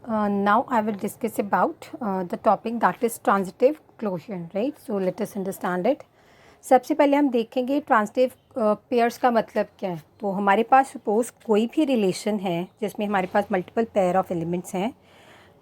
Now I will discuss about the topic that is transitive closure, right? So let us understand it. सबसे पहले हम देखेंगे transitive pairs का मतलब क्या है. तो हमारे पास सपोज कोई भी रिलेशन है जिसमें हमारे पास मल्टीपल पेयर ऑफ एलिमेंट्स हैं.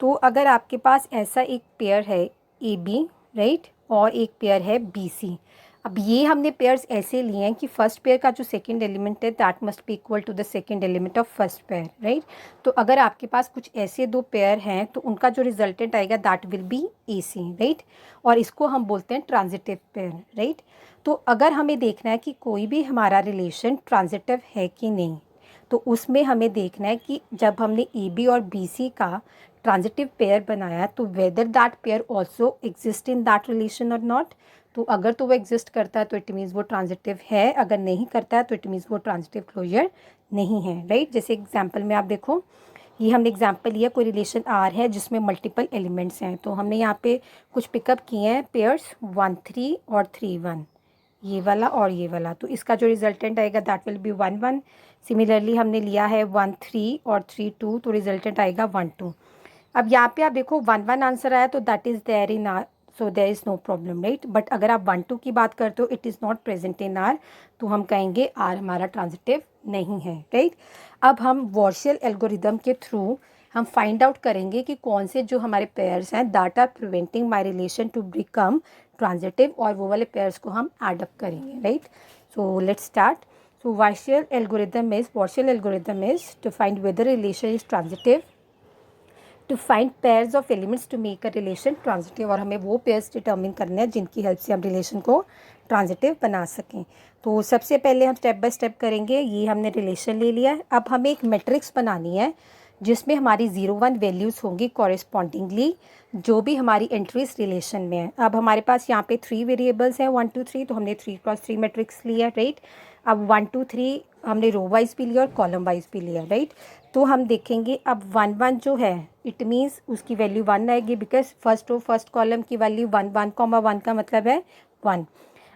तो अगर आपके पास ऐसा एक पेयर है ए बी, राइट, और एक पेयर है बी सी. अब ये हमने पेयर्स ऐसे लिए हैं कि फर्स्ट पेयर का जो सेकंड एलिमेंट है that must be equal to the second element of first pair, right. तो अगर आपके पास कुछ ऐसे दो पेयर हैं तो उनका जो रिजल्टेंट आएगा that will be A C, right. और इसको हम बोलते हैं ट्रांजिटिव पेयर, राइट. तो अगर हमें देखना है कि कोई भी हमारा रिलेशन ट्रांजिटिव है कि नहीं, तो उसमें हमें देखना है कि जब हमने ए बी और बी सी का ट्रांजिटिव पेयर बनाया तो whether that pair also exist in that relation और नॉट. तो अगर तो वो एग्जिस्ट करता है तो इट मीन्स वो ट्रांजिटिव है, अगर नहीं करता है तो इट मीन्स वो ट्रांजिटिव क्लोजर नहीं है, राइट. जैसे एग्जांपल में आप देखो, ये हमने एग्जांपल लिया, कोई रिलेशन आर है जिसमें मल्टीपल एलिमेंट्स हैं. तो हमने यहाँ पे कुछ पिकअप किए हैं पेयर्स 1 3 और 3 1, ये वाला और ये वाला. तो इसका जो रिजल्टेंट आएगा दैट विल बी 1 1. सिमिलरली हमने लिया है 1 3 और 3 2, तो रिजल्टेंट आएगा 1 2. अब यहाँ पे आप देखो 1 1 आंसर आया तो that is there in R, so there is no problem, right. But अगर आप 1 2 की बात करते हो it is not present in R, तो हम कहेंगे आर हमारा ट्रांजिटिव नहीं है, राइट. अब हम वॉर्शियल एल्गोरिदम के थ्रू हम फाइंड आउट करेंगे कि कौन से जो हमारे पेयर्स हैं that are preventing my relation to become transitive, और वो वाले पेयर्स को हम एड अप करेंगे, right. So let's start. So Warshall's algorithm is to find whether relation is transitive, to find pairs of elements to make a relation transitive. और हमें वो pairs determine करने हैं जिनकी हेल्प से हम रिलेशन को ट्रांजिटिव बना सकें. तो सबसे पहले हम स्टेप बाय स्टेप करेंगे. ये हमने रिलेशन ले लिया है. अब हमें एक मैट्रिक्स बनानी है जिसमें हमारी 0 1 वैल्यूज़ होंगी कॉरेस्पॉन्डिंगली जो भी हमारी एंट्रीज रिलेशन में है. अब हमारे पास यहाँ पे 3 वेरिएबल्स हैं 1 2 3, तो हमने 3x3 मैट्रिक्स लिया, राइट. अब 1 2 3 हमने रो वाइज भी लिया और कॉलम वाइज भी लिया, राइट. तो हम देखेंगे अब 1 1 जो है इट मीन्स उसकी वैल्यू 1 आएगी, because first row first column की वैल्यू 1 1 1 का मतलब है 1.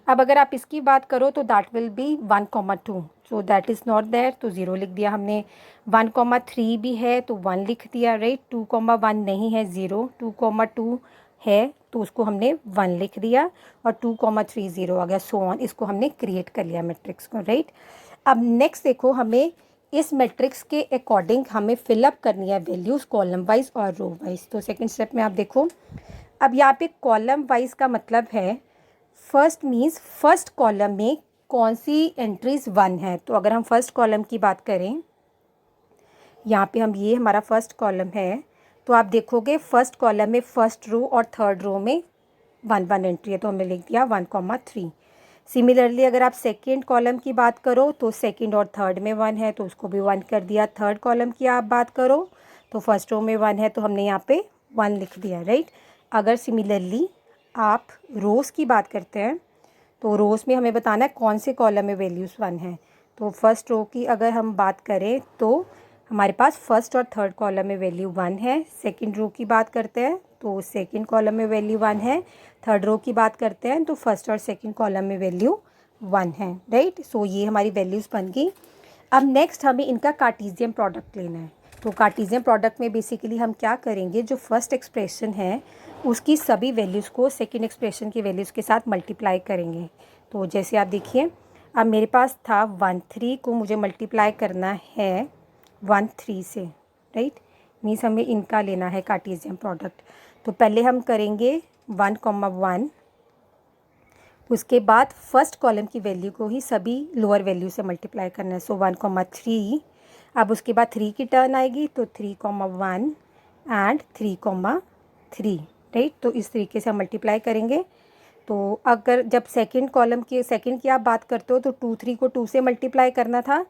अब अगर आप इसकी बात करो तो that will be 1 2, so that is not there, तो 0 लिख दिया हमने. 1 3 भी है तो 1 लिख दिया, राइट. 2 1 नहीं है 0, 2 2 है तो उसको हमने 1 लिख दिया, और 2 3 0 आ गया, सो ऑन. इसको हमने क्रिएट कर लिया मैट्रिक्स को, राइट. अब नेक्स्ट देखो, हमें इस मैट्रिक्स के अकॉर्डिंग हमें फिलअप करनी है वैल्यूज़ कॉलम वाइज और रो वाइज. तो सेकंड स्टेप में आप देखो, अब यहाँ पे कॉलम वाइज का मतलब है फर्स्ट मीन्स फर्स्ट कॉलम में कौन सी एंट्रीज 1 है. तो अगर हम फर्स्ट कॉलम की बात करें, यहाँ पे हम ये हमारा फर्स्ट कॉलम है, तो आप देखोगे फर्स्ट कॉलम में फर्स्ट रो और थर्ड रो में 1 1 एंट्री है, तो हमने लिख दिया 1 3. सिमिलरली अगर आप सेकेंड कॉलम की बात करो तो सेकेंड और थर्ड में 1 है तो उसको भी 1 कर दिया. थर्ड कॉलम की आप बात करो तो फर्स्ट रो में 1 है तो हमने यहाँ पे 1 लिख दिया, राइट. अगर सिमिलरली आप रोज़ की बात करते हैं तो रोज़ में हमें बताना है कौन से कॉलम में वैल्यूज़ 1 है. तो फर्स्ट रो की अगर हम बात करें तो हमारे पास फर्स्ट और थर्ड कॉलम में वैल्यू 1 है. सेकंड रो की बात करते हैं तो सेकंड कॉलम में वैल्यू 1 है. थर्ड रो की बात करते हैं तो फर्स्ट और सेकंड कॉलम में वैल्यू 1 है, राइट. सो ये हमारी वैल्यूज़ बन गई. अब नेक्स्ट हमें इनका कार्टेशियन प्रोडक्ट लेना है. तो कार्टेशियन प्रोडक्ट में बेसिकली हम क्या करेंगे, जो फर्स्ट एक्सप्रेशन है उसकी सभी वैल्यूज़ को सेकंड एक्सप्रेशन की वैल्यूज़ के साथ मल्टीप्लाई करेंगे. तो जैसे आप देखिए, अब मेरे पास था 1 3 को मुझे मल्टीप्लाई करना है 1 3 से, राइट. मीन्स हमें इनका लेना है कार्टेशियन प्रोडक्ट. तो पहले हम करेंगे 1 1, उसके बाद फर्स्ट कॉलम की वैल्यू को ही सभी लोअर वैल्यू से मल्टीप्लाई करना है. सो 1 3. अब उसके बाद 3 की टर्न आएगी तो 3 1 एंड 3 3, राइट. तो इस तरीके से हम मल्टीप्लाई करेंगे. तो अगर जब सेकंड कॉलम की सेकंड की आप बात करते हो तो 2 3 को 2 से मल्टीप्लाई करना था,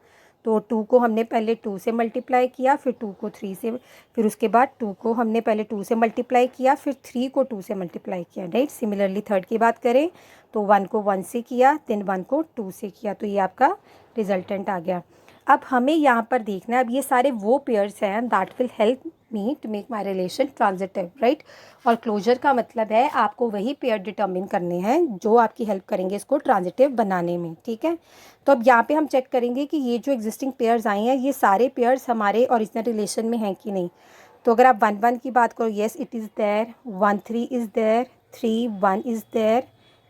तो 2 को हमने पहले 2 से मल्टीप्लाई किया, फिर 2 को 3 से, फिर उसके बाद 2 को हमने पहले 2 से मल्टीप्लाई किया, फिर 3 को 2 से मल्टीप्लाई किया, राइट. सिमिलरली थर्ड की बात करें तो 1 को 1 से किया, देन 1 को 2 से किया, तो ये आपका रिजल्टेंट आ गया. अब हमें यहाँ पर देखना है, अब ये सारे वो पेयर्स हैं that will help me to make my relation transitive, right. और क्लोजर का मतलब है आपको वही पेयर डिटर्मिन करने हैं जो आपकी हेल्प करेंगे इसको ट्रांजिटिव बनाने में, ठीक है. तो अब यहाँ पे हम चेक करेंगे कि ये जो एग्जिस्टिंग पेयर्स आए हैं ये सारे पेयर्स हमारे ओरिजिनल रिलेशन में हैं कि नहीं. तो अगर आप 1 1 की बात करो, yes it is there, 1 3 is there, 3 1 is there,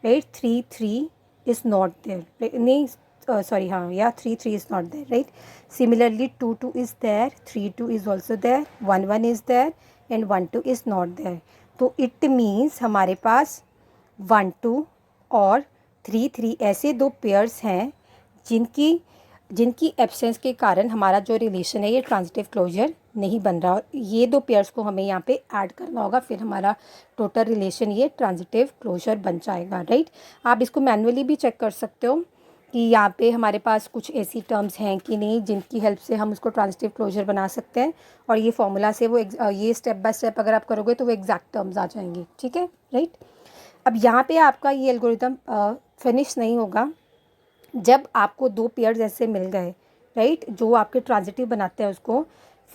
right, 3 3 is not there, नहीं सॉरी, हाँ या 3 3 is not there, right. Similarly 2 2 is there, 3 2 is also there, 1 1 is there and 1 2 is not there. तो इट मीन्स हमारे पास 1 2 और 3 3 ऐसे दो pairs हैं जिनकी एब्सेंस के कारण हमारा जो रिलेशन है ये ट्रांजिटिव क्लोजर नहीं बन रहा. ये दो पेयर्स को हमें यहाँ पे ऐड करना होगा, फिर हमारा टोटल रिलेशन ये ट्रांजिटिव क्लोजर बन जाएगा, राइट. आप इसको मैनुअली भी चेक कर सकते हो कि यहाँ पे हमारे पास कुछ ऐसी टर्म्स हैं कि नहीं जिनकी हेल्प से हम उसको ट्रांजिटिव क्लोजर बना सकते हैं, और ये फॉर्मूला से वो ये स्टेप बाय स्टेप अगर आप करोगे तो वो एग्जैक्ट टर्म्स आ जाएंगी, ठीक है, राइट. अब यहाँ पे आपका ये एल्गोरिदम फिनिश नहीं होगा. जब आपको दो पेयर्स ऐसे मिल गए, राइट, जो आपके ट्रांजिटिव बनाते हैं उसको,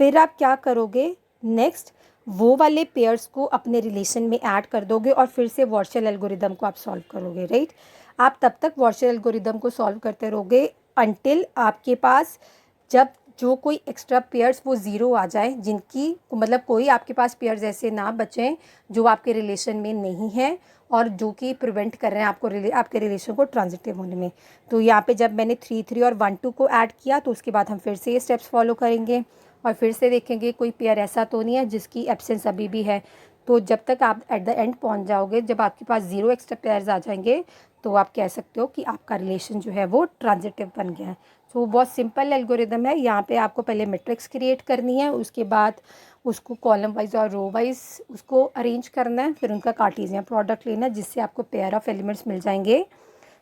फिर आप क्या करोगे, नेक्स्ट वो वाले पेयर्स को अपने रिलेशन में ऐड कर दोगे और फिर से वॉर्शल एल्गोरिदम को आप सॉल्व करोगे, राइट. आप तब तक वॉर्शल एल्गोरिदम को सॉल्व करते रहोगे अंटिल आपके पास जब जो कोई एक्स्ट्रा पेयर्स वो ज़ीरो आ जाए, जिनकी मतलब कोई आपके पास पेयर्स ऐसे ना बचें जो आपके रिलेशन में नहीं है और जो कि प्रिवेंट कर रहे हैं आपके रिलेशन को ट्रांजिटिव होने में. तो यहाँ पे जब मैंने 3 3 और 1 2 को ऐड किया तो उसके बाद हम फिर से ये स्टेप्स फॉलो करेंगे और फिर से देखेंगे कोई पेयर ऐसा तो नहीं है जिसकी एब्सेंस अभी भी है. तो जब तक आप एट द एंड पहुँच जाओगे, जब आपके पास 0 एक्स्ट्रा पेयर्स आ जाएंगे, तो आप कह सकते हो कि आपका रिलेशन जो है वो ट्रांजिटिव बन गया है. तो बहुत सिंपल एल्गोरिदम है. यहाँ पे आपको पहले मैट्रिक्स क्रिएट करनी है, उसके बाद उसको कॉलम वाइज और रो वाइज उसको अरेंज करना है, फिर उनका कार्टेशियन प्रोडक्ट लेना है जिससे आपको पेयर ऑफ एलिमेंट्स मिल जाएंगे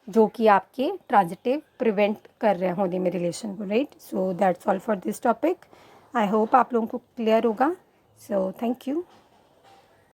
जो कि आपके ट्रांजिटिव प्रिवेंट कर रहे हैं होने में रिलेशन को, right. So that's all for this topic. I hope आप लोगों को क्लियर होगा. So thank you.